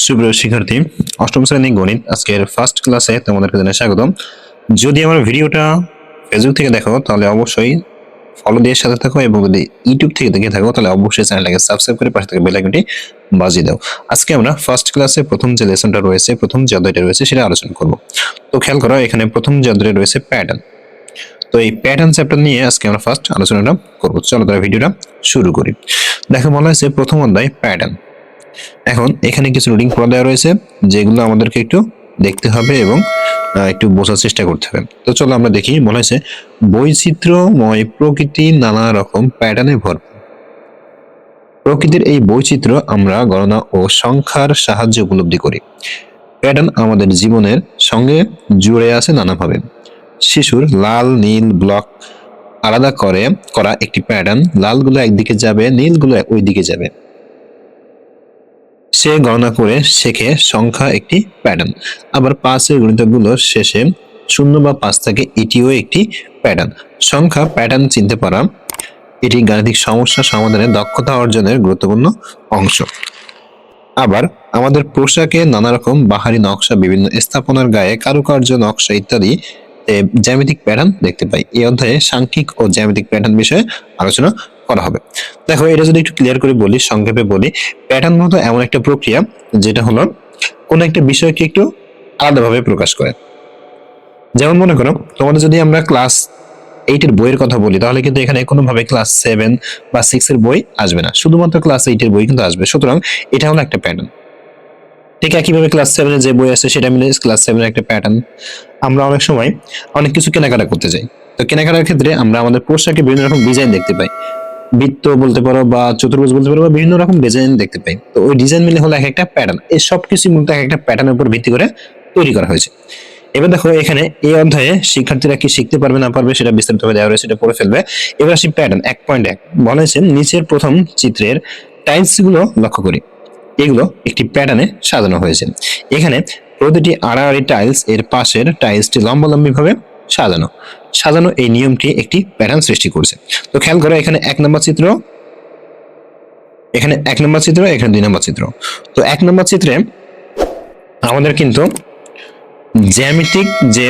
সুপ্রিয় শিক্ষার্থী, অষ্টম শ্রেণী গণিত আজকের ফার্স্ট ক্লাসে তোমাদেরকে জানাই স্বাগতম। যদি আমার ভিডিওটা ফেসবুক থেকে দেখো তাহলে অবশ্যই ফলো দিয়ে সাথে থাকো, এবং যদি ইউটিউব থেকে দেখে থাকো তাহলে অবশ্যই চ্যানেলটাকে সাবস্ক্রাইব করে পাশে থাকা বেল আইকনটি বাজিয়ে দাও। আজকে আমরা ফার্স্ট ক্লাসে প্রথম যে লেসনটা রয়েছে, প্রথম যে অধ্যায়টা রয়েছে সেটা আলোচনা করব। তো খেয়াল করো, এখানে প্রথম যে অধ্যায় রয়েছে প্যাটার্ন। তো এই প্যাটার্ন চ্যাপ্টার নিয়ে আজকে আমরা ফার্স্ট আলোচনাটা করব। চলো তাহলে ভিডিওটা শুরু করি। দেখো, বলা হয়েছে প্রথম অধ্যায় প্যাটার্ন। এখন এখানে কিছু রুটিং পড়া দেওয়া রয়েছে, যেগুলো আমাদেরকে একটু দেখতে হবে এবং একটু বোঝার চেষ্টা করতে হবে। তো চলো আমরা দেখি। বলা হয়েছে বৈচিত্র্যময় প্রকৃতি নানা রকম প্যাটার্নে ভরপুর। প্রকৃতির এই বৈচিত্র্য আমরা গণনা ও সংখ্যার সাহায্যে উপলব্ধি করি। প্যাটার্ন আমাদের জীবনের সঙ্গে জুড়ে আছে নানাভাবে। শিশুর লাল নীল ব্লক আলাদা করা একটি প্যাটার্ন। লালগুলো একদিকে যাবে, নীলগুলো ওই দিকে যাবে। সে গণনা করে শেখে সংখ্যা একটি প্যাটার্ন। আবার পাঁচের গুণিতকগুলো শেষে শূন্য বা পাঁচ থাকে, এটিও একটি প্যাটার্ন। সংখ্যা প্যাটার্ন চিনতে পারা এটি গাণিতিক সমস্যা সমাধানে দক্ষতা অর্জনের গুরুত্বপূর্ণ অংশ। আবার আমাদের পোশাকে নানা রকম বাহারি নকশা, বিভিন্ন স্থাপনার গায়ে কারুকার্য নকশা ইত্যাদি জ্যামিতিক প্যাটার্ন দেখতে পাই। এই অধ্যায়ে সাংখ্যিক ও জ্যামিতিক প্যাটার্ন বিষয়ে আলোচনা করা হবে। দেখো, এটা যদি একটু ক্লিয়ার করে বলি, সংক্ষেপে বলি, প্যাটার্ন মতো এমন একটা প্রক্রিয়া যেটা হলো কোনো একটা বিষয়কে একটু আলাদাভাবে প্রকাশ করে। যেমন মনে করো, তোমাদের যদি আমরা ক্লাস 8 এর বইয়ের কথা বলি, তাহলে কিন্তু এখানে কোনোভাবে ক্লাস 7 বা 6 এর বই আসবে না, শুধুমাত্র ক্লাস 8 এর বই কিন্তু আসবে। সুতরাং এটা হলো একটা প্যাটার্ন। ঠিক একইভাবে ক্লাস 7 এর যে বই আছে সেটা মিলে ক্লাস 7 এর একটা প্যাটার্ন। আমরা অনেক সময় অনেক কিছু কেনাকাটা করতে যাই। তো কেনাকাটার ক্ষেত্রে আমরা আমাদের পোশাকে বিভিন্ন রকম ডিজাইন দেখতে পাই। বৃত্ত বলতে পারো বা চতুর্ভুজ বলতে পারো, বা বিভিন্ন রকম ডিজাইন দেখতে পাই। তো ওই ডিজাইন মিলে হলো এক একটা প্যাটার্ন। এই সব কিছু মূলত এক একটা প্যাটার্নের উপর ভিত্তি করে তৈরি করা হয়েছে। এবার দেখো, এখানে এই অধ্যায়ে শিক্ষার্থীরা কি শিখতে পারবে না পারবে সেটা বিস্তারিতভাবে দেওয়া রয়েছে, সেটা পড়ে ফেলবে। এবার আসি প্যাটার্ন 1.1। বলা হয়েছে নিচের প্রথম চিত্রের টাইলস গুলো লক্ষ্য করি, এগুলো একটি প্যাটার্নে সাজানো হয়েছে। এখানে প্রতিটি আড়াআড়ি টাইলস এর পাশের টাইলসটি লম্বালম্বি ভাবে সাজানো সাজানো এই নিয়মটি একটি প্যাটার্ন সৃষ্টি করছে। তো খেয়াল করো, এখানে 1 নম্বর চিত্র, এখানে 1 নম্বর চিত্র, এখানে 2 নম্বর চিত্র। তো 1 নম্বর চিত্রে আমাদের কিন্তু জ্যামিতিক যে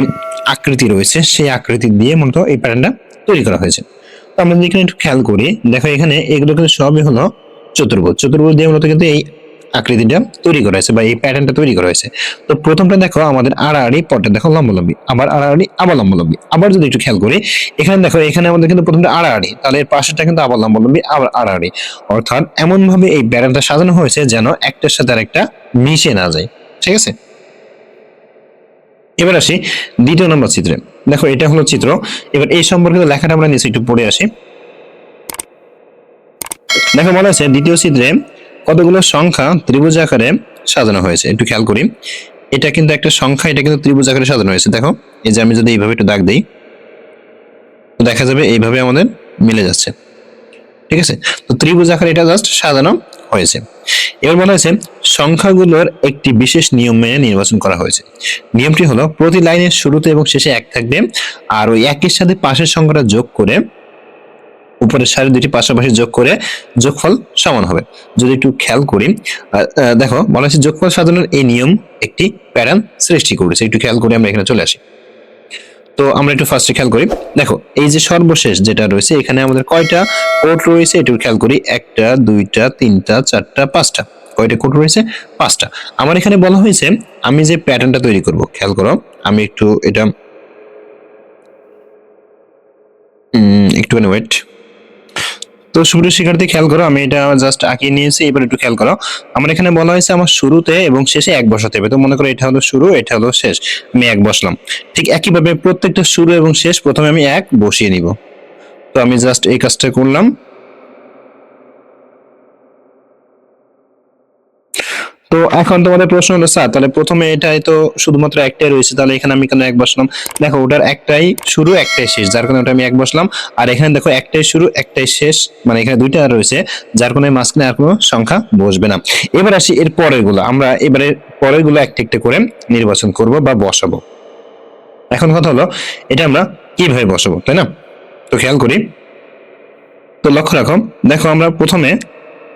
আকৃতি রয়েছে সেই আকৃতি দিয়ে মূলত এই প্যাটার্নটা তৈরি করা হয়েছে। তো আমরা যদি এখানে একটু খেয়াল করি, দেখো এখানে এগুলো কিন্তু সবই হলো চতুর্ভুজ। চতুর্ভুজ দিয়ে মূলত কিন্তু এই আকৃতিটা তৈরি করা হয়েছে বা এই প্যাটার্নটা তৈরি করা হয়েছে। তো প্রথমটা দেখো আমাদের আড়াআড়ি, পরটা দেখো লম্বালম্বি, আবার আড়াআড়ি, আবার লম্বালম্বি। আবার যদি একটু খেয়াল করি, এখানে দেখো এখানে আমাদের কিন্তু প্রথমটা আড়াআড়ি, তাহলে এর পাশেরটা কিন্তু আবার লম্বালম্বি, আবার আড়াআড়ি। অর্থাৎ এমন ভাবে এই প্যাটার্নটা সাজানো হয়েছে যেন একটার সাথে আরেকটা মিশে না যায়। ঠিক আছে। এবার আসি 2 নম্বর চিত্রে। দেখো এটা হলো চিত্র। এবার এই সম্পর্কিত লেখাটা আমরা নিচে একটু পড়ে আসি। দেখো বলা আছে দ্বিতীয় চিত্রে কতগুলো সংখ্যা ত্রিভুজ আকারে সাজানো হয়েছে। একটু খেয়াল করি, এটা কিন্তু একটা সংখ্যা, এটা কিন্তু ত্রিভুজ আকারে সাজানো হয়েছে। দেখো এই যে আমি যদি এইভাবে একটু দাগ দিই, তো দেখা যাবে এইভাবে আমাদের মিলে যাচ্ছে। ঠিক আছে। তো ত্রিভুজ আকারে এটা জাস্ট সাজানো হয়েছে। এবার বলা হয়েছে সংখ্যাগুলোর একটি বিশেষ নিয়ম মেনে নির্বাচন করা হয়েছে। নিয়মটি হলো প্রতি লাইনের শুরুতে এবং শেষে 1 থাকবে, আর ওই একের সাথে পাশের সংখ্যাটা যোগ করে উপরের সারি দুটি পাশাপাশি যোগ করে যোগফল সমান হবে। যদি একটু খেয়াল করি, দেখো বলা হয়েছে যোগফল সাজানোর এই নিয়ম একটি প্যাটার্ন সৃষ্টি করেছে। একটু খেয়াল করে আমরা এখানে চলে আসি। তো আমরা একটু ফার্স্টে খেয়াল করি, দেখো এই যে সর্বশেষ যেটা রয়েছে এখানে আমাদের কয়টা কোড রয়েছে একটু খেয়াল করি, 1টা 2টা 3টা 4টা 5টা। কয়টা কোড রয়েছে? 5টা। আমার এখানে বলা হয়েছে আমি যে প্যাটার্নটা তৈরি করব, খেয়াল করো আমি একটু এটা একটুখানি ওয়েট। তো সুপ্রিয় শিক্ষার্থী খেয়াল করো, আমি এটা জাস্ট আঁকিয়ে নিয়েছি। এবার একটু খেয়াল করো, আমার এখানে বলা হয়েছে আমার শুরুতে এবং শেষে 1 বসাতে হবে। তো মনে করো এটা হলো শুরু, এটা হলো শেষ, আমি 1 বসলাম। ঠিক একইভাবে প্রত্যেকটা শুরু এবং শেষ প্রথমে আমি 1 বসিয়ে নিব। তো আমি জাস্ট এই কাজটা করলাম। তো এখন তোমাদের প্রশ্ন হলো স্যার তাহলে প্রথমে এটাই তো শুধুমাত্র একটাই রয়েছে, তাহলে এখানে আমি কেন 1 বসলাম? দেখো ওটার একটাই শুরু একটাই শেষ, যার কারণে ওটা আমি 1 বসলাম। আর এখানে দেখো একটাই শুরু একটাই শেষ, মানে এখানে 2টা রয়েছে, যার কারণে মাঝখানে আর কোনো সংখ্যা বসবে না। এবার আসি এর পরের গুলো, আমরা এবারে পরের গুলো একটা একটা করে নির্বাচন করব বা বসাবো। এখন কথা হলো এটা আমরা কিভাবে বসাবো, তাই না? তো খেয়াল করি, তো লক্ষ্য রাখো, দেখো আমরা প্রথমে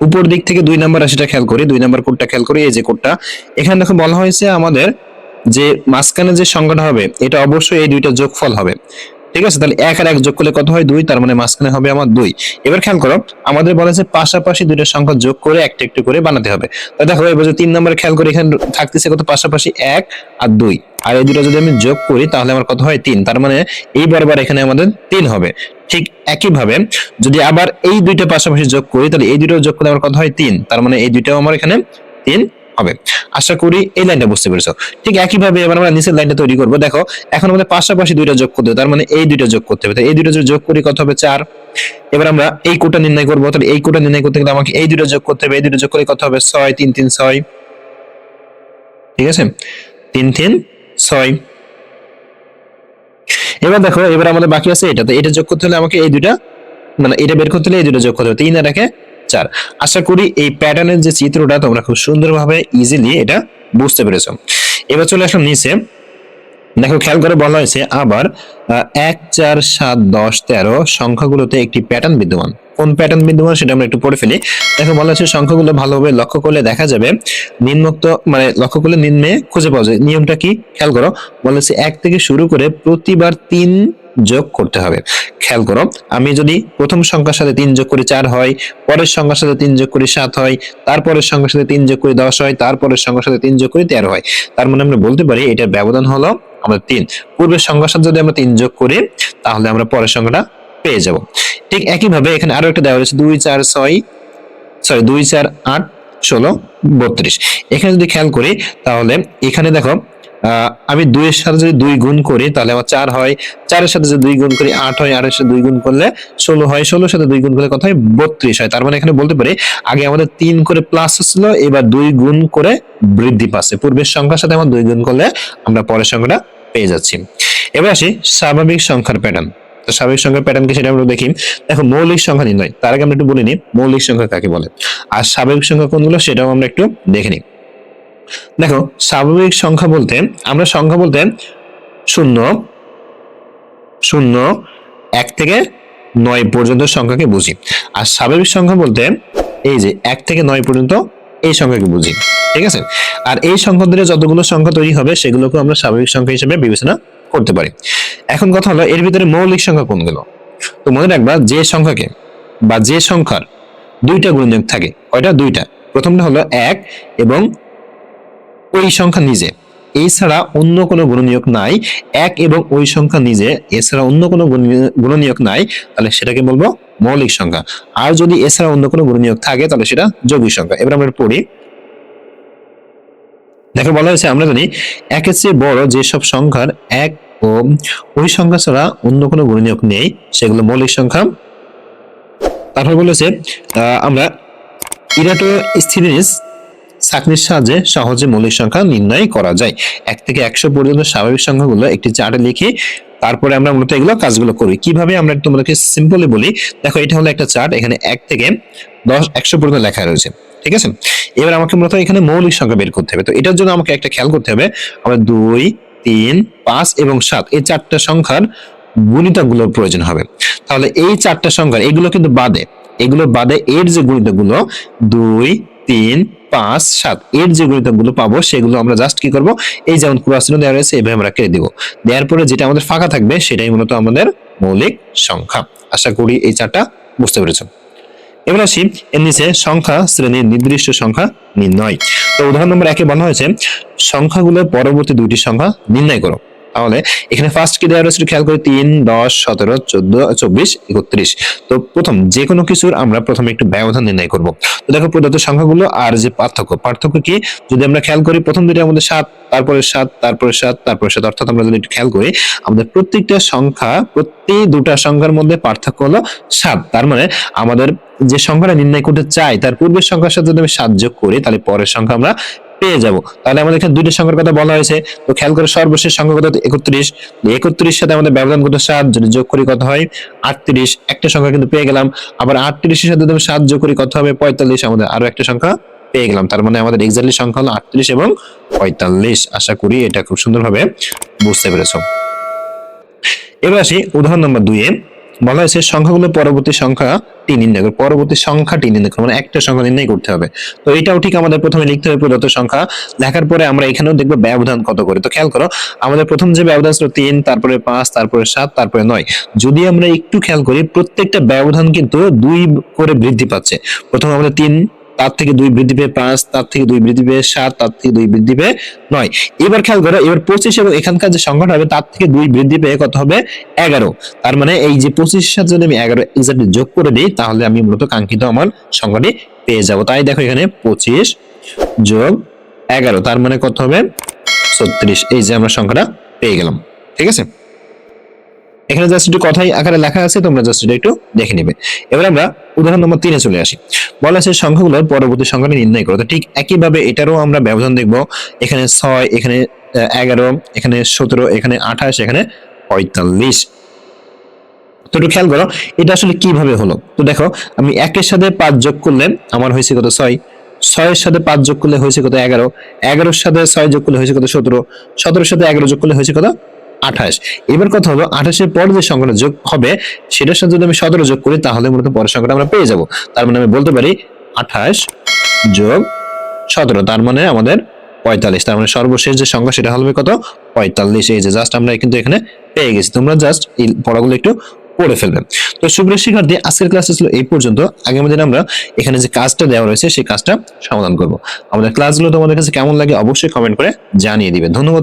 উপর দিক থেকে 2 নাম্বার রাশিটা খেয়াল করি, 2 নাম্বার কোডটা খেয়াল করি। এই যে কোডটা, এখানে দেখো বলা হয়েছে আমাদের যে মাঝখানে যে সংখ্যাটা হবে এটা অবশ্যই এই দুইটা যোগফল হবে। ঠিক আছে, তাহলে 1 আর 1 যোগ করলে কত হয়? 2, তার মানে মাঝখানে হবে আমার 2। এবার খেয়াল করো, আমাদের বলা আছে পাশাপাশি দুইটা সংখ্যা যোগ করে একটা একটু করে বানাতে হবে। তো দেখো এবার যে 3 নম্বরে খেয়াল করি, এখানে থাকতেছে কত? পাশাপাশি 1 আর 2, আর এই দুটো যদি আমি যোগ করি তাহলে আমার কত হয়? 3। তার মানে এই বরাবর এখানে আমাদের 3 হবে। ঠিক একইভাবে যদি আবার এই দুইটা পাশাপাশি যোগ করি তাহলে এই দুটো যোগ করলে আমার কত হয়? 3। তার মানে এই দুইটাও আমার এখানে 3 হবে। আশা করি এই লাইনটা বুঝতে পেরেছো। ঠিক একইভাবে এবার আমরা নিচের লাইনটা তৈরি করব। দেখো এখন আমাদের পাশাপাশি দুইটা যোগ করতে হবে, তার মানে এই দুইটা যোগ করতে হবে। তো এই দুইটা যদি যোগ করি কত হবে? 4। এবার আমরা এই কোডটা নির্ণয় করব। তাহলে এই কোডটা নির্ণয় করতে গেলে আমাকে এই দুইটা যোগ করতে হবে। এই দুইটা যোগ করে কত হবে? 6, 3 3 6। ঠিক আছে, 3 3 6। এবার দেখো এবার আমাদের বাকি আছে এটা। তো এটা যোগ করতে হলে আমাকে এই দুইটা, মানে এটা বের করতে হলে এই দুটো যোগ করতে হবে। 3 আর 1 4। আশা করি এই প্যাটার্নের যে চিত্রটা তোমরা খুব সুন্দরভাবে ইজিলি এটা বুঝতে পেরেছো। এবার চলে আসলাম নিচে। দেখো খেয়াল করে বলা হয়েছে আবার 1 4 7 10 13 সংখ্যাগুলোতে একটি প্যাটার্ন বিদ্যমান। কোন প্যাটার্ন বিদ্যমান সেটা আমরা একটু পড়ে ফেলি। দেখো বলা হয়েছে সংখ্যাগুলো ভালোভাবে লক্ষ্য করলে দেখা যাবে নিম্নোক্ত, মানে লক্ষ্য করলে নিম্নে খুঁজে পাওয়া যায়। নিয়মটা কি খেয়াল করো, বলা হয়েছে 1 থেকে শুরু করে প্রতিবার 3 যোগ করতে হবে। খেয়াল করো, আমি যদি প্রথম সংখ্যার সাথে 3 যোগ করি 4 হয়, পরের সংখ্যার সাথে 3 যোগ করি 7 হয়, তারপরের সংখ্যার সাথে 3 যোগ করি 10 হয়, তারপরের সংখ্যার সাথে 3 যোগ করি 13 হয়। তার মানে আমরা বলতে পারি এটার ব্যবধান হলো আমরা 3। পূর্বের সংখ্যার সাথে যদি আমরা 3 যোগ করি তাহলে আমরা পরের সংখ্যাটা পেয়ে যাব। ঠিক একইভাবে এখানে আরো একটা দেওয়া হয়েছে 2 4 6, সরি 2 4 8 16 32। এখানে যদি খেয়াল করি তাহলে এখানে দেখো আমি 2 এর সাথে যদি 2 গুণ করি তাহলে আমার 4 হয়, 4 এর সাথে যদি 2 গুণ করি 8 হয়, 8 এর সাথে 2 গুণ করলে 16 হয়, 16 এর সাথে 2 গুণ করলে কত হয়? 32 হয়। তার মানে এখানে বলতে পারি আগে আমাদের 3 করে প্লাস ছিল, এবার 2 গুণ করে বৃদ্ধি পাচ্ছে। পূর্বের সংখ্যার সাথে আমার 2 গুণ করলে আমরা পরের সংখ্যাটা পেয়ে যাচ্ছি। এবার আসি স্বাভাবিক সংখ্যার প্যাটার্ন। তো স্বাভাবিক সংখ্যার প্যাটার্ন কি সেটা আমরা দেখি। দেখো মৌলিক সংখ্যা নির্ণয়, তার আগে আমরা একটু বলে নিই মৌলিক সংখ্যা কাকে বলে আর স্বাভাবিক সংখ্যা কোনগুলো সেটাও আমরা একটু দেখে নিই। দেখো স্বাভাবিক সংখ্যা বলতে আমরা সংখ্যা বলতে 0 0 1 থেকে 9 পর্যন্ত সংখ্যাকে বুঝি। আর স্বাভাবিক সংখ্যা বলতে এই যে 1 থেকে 9 পর্যন্ত এই সংখ্যাকে বুঝি। ঠিক আছে, আর এই সংখ্যা ধরে যতগুলো সংখ্যা তৈরি হবে সেগুলোকে আমরা স্বাভাবিক সংখ্যা হিসেবে বিবেচনা করতে পারি। এখন কথা হলো এর ভিতরে মৌলিক সংখ্যা কোনগুলো। তো মনে রাখবা যে সংখ্যাকে বা যে সংখ্যার দুইটা গুণনীয়ক থাকে, কয়টা? দুইটা। প্রথমটা হলো 1 এবং ওই সংখ্যা নিজে, এছাড়া অন্য কোনো গুণনীয়ক নাই। 1 এবং ওই সংখ্যা নিজে এছাড়া অন্য কোনো গুণনীয়ক নাই, তাহলে সেটাকে বলবো মৌলিক সংখ্যা। আর যদি এছাড়া অন্য কোনো গুণনীয়ক থাকে তাহলে সেটা যৌগিক সংখ্যা। এবার আমরা পড়ি। দেখো বলা হয়েছে আমরা জানি 1 এর চেয়ে বড় যেসব সংখ্যার 1 ও ওই সংখ্যা ছাড়া অন্য কোনো গুণনীয়ক নেই সেগুলো মৌলিক সংখ্যা। তারপর বলেছে আমরা ইরাটোস্থিনিস ছাঁকনির সাহায্যে সহজে মৌলিক সংখ্যা নির্ণয় করা যায়। 1 থেকে 100 পর্যন্ত স্বাভাবিক সংখ্যাগুলো একটি চার্টে লিখি, তারপরে আমরা মূলত এগুলো কাজগুলো করি। কিভাবে আমরা তোমাদেরকে সিম্পলি বলি। দেখো এটা হলো একটা চার্ট, এখানে 1 থেকে 100 পর্যন্ত লেখা রয়েছে। ঠিক আছে, এবার আমাকে মূলত এখানে মৌলিক সংখ্যা বের করতে হবে। তো এটার জন্য আমাকে একটা খেয়াল করতে হবে, আমরা 2 3 5 এবং 7 এই চারটা সংখ্যার গুণিতকগুলোর প্রয়োজন হবে। তাহলে এই চারটা সংখ্যার এগুলো কিন্তু বাদে, এগুলো বাদে এর যে গুণিতকগুলো 2 3 5 7 এর যে গুণিতকগুলো পাবো সেগুলো আমরা জাস্ট কি করব, এই যেমন ক্রসচিহ্ন দেওয়া রয়েছে এভাবে আমরা কেটে দিব। দেওয়ার পরে যেটা আমাদের ফাঁকা থাকবে সেটাই মূলত আমাদের মৌলিক সংখ্যা। আশা করি এই চারটা বুঝতে পেরেছো। এবার আসি এর নিচে সংখ্যা শ্রেণীর নির্দিষ্ট সংখ্যা নির্ণয়। তো উদাহরণ নম্বর 1 এ বলা হয়েছে সংখ্যাগুলোর পরবর্তী দুইটি সংখ্যা নির্ণয় করো। তাহলে এখানে ফার্স্ট কি দেওয়া রয়েছে খেয়াল করে, 3 10 17 14 24 31। তো প্রথম যে কোনো কিছুর আমরা প্রথমে একটু ব্যবধান নির্ণয় করব। তো দেখো প্রদত্ত সংখ্যাগুলো আর যে পার্থক্য কি, যদি আমরা খেয়াল করি প্রথম দুইটার মধ্যে 7, তারপরে 7, তারপরে 7, তারপরে 7, অর্থাৎ আমরা যদি একটু খেয়াল করি আমাদের প্রত্যেকটা সংখ্যা, প্রতি দুটা সংখ্যার মধ্যে পার্থক্য হলো 7। তার মানে আমাদের যে সংখ্যাটা নির্ণয় করতে চাই তার পূর্বের সংখ্যার সাথে যদি আমি 7 যোগ করি তাহলে পরের সংখ্যা আমরা পেয়ে যাব। তাহলে আমাদের এখানে দুইটা সংখ্যার কথা বলা হয়েছে। তো খেয়াল করে সর্বশেষ সংখ্যা কত? 31। 31 সাথে আমাদের ব্যবধান কত? 7, যদি যোগ করি কত হয়? 38। একটা সংখ্যা কিন্তু পেয়ে গেলাম। আবার 38 এর সাথে যদি আমি 7 যোগ করি কত হবে? 45। আমাদের আরো একটা সংখ্যা পেয়ে গেলাম। তার মানে আমাদের এক্স্যাক্টলি সংখ্যা হলো 38 এবং 45। আশা করি এটা খুব সুন্দরভাবে বুঝতে পেরেছো। এবার আসি উদাহরণ নম্বর 2 এ বলা হয়েছে সংখ্যাগুলোর পরবর্তী সংখ্যা সংখ্যাটি নির্ণয় করবো, পরবর্তী সংখ্যাটি নির্ণয় করবো, মানে একটা সংখ্যা নির্ণয় করতে হবে। তো এটাও ঠিক আমাদের প্রথমে লিখতে হবে প্রদত্ত সংখ্যা, লেখার পরে আমরা এখানেও দেখবো ব্যবধান কত করে। তো খেয়াল করো আমাদের প্রথম যে ব্যবধান ছিল 3, তারপরে 5, তারপরে 7, তারপরে 9। যদি আমরা একটু খেয়াল করি প্রত্যেকটা ব্যবধান কিন্তু 2 করে বৃদ্ধি পাচ্ছে। প্রথমে আমাদের 3, তার থেকে 2 বৃদ্ধি পেয়ে 5, তার থেকে 2 বৃদ্ধি পেয়ে 7, তার থেকে 2 বৃদ্ধি পেয়ে 9। এবার খেয়াল করো এবার 25 এবং এখানকার যে সংখ্যাটা হবে তার থেকে 2 বৃদ্ধি পেয়ে কত হবে 11। তার মানে এই যে 25 এর সাথে যদি আমি 11 এক্স্যাক্টলি যোগ করে দিই তাহলে আমি মূলত কাঙ্ক্ষিত আমার সংখ্যাটি পেয়ে যাব। তাই দেখো এখানে 25 যোগ 11 তার মানে কত হবে 36। এই যে আমরা সংখ্যাটা পেয়ে গেলাম। ঠিক আছে, এখানে জাস্ট একটু কথাই আকারে লেখা আছে, তোমরা জাস্ট এটা একটু দেখে নিবে। এবার আমরা উদাহরণ নম্বর 3 এ চলে আসি। বলা আছে সংখ্যাগুলোর পরবর্তী সংখ্যাটি নির্ণয় করো। তো ঠিক একইভাবে এটারও আমরা ব্যবধান দেখব। এখানে 6, এখানে 11, এখানে 17, এখানে 28, এখানে 45। তো একটু খেয়াল করো এটা আসলে কিভাবে হলো। তো দেখো আমি 1 এর সাথে 5 যোগ করলে আমার হয়েছে কত 6, 6 এর সাথে 5 যোগ করলে হয়েছে কত 11, 11 এর সাথে 6 যোগ করলে হয়েছে কত 17, 17 এর সাথে 11 যোগ করলে হয়েছে কত 28। এবার কথা হলো 28 এর পর যে সংখ্যাটা যোগ হবে সেটার সাথে যদি আমি 17 যোগ করি তাহলে মূলত পরের সংখ্যাটা আমরা পেয়ে যাব। তার মানে আমি বলতে পারি 28 যোগ 17 তার মানে আমাদের 45। তার মানে সর্বশেষ যে সংখ্যা সেটা হবে কত 45। এই যে জাস্ট আমরা কিন্তু এখানে পেয়ে গেছি। তোমরা জাস্ট এই পড়াগুলো একটু পড়ে ফেলবে। তো সুপ্রিয় শিক্ষার্থী আজকের ক্লাস ছিল এই পর্যন্ত। আগামী দিনে আমরা এখানে যে কাজটা দেওয়া রয়েছে সেই কাজটা সমাধান করব। আমাদের ক্লাসগুলো তোমাদের কাছে কেমন লাগে অবশ্যই কমেন্ট করে জানিয়ে দিবে। ধন্যবাদ।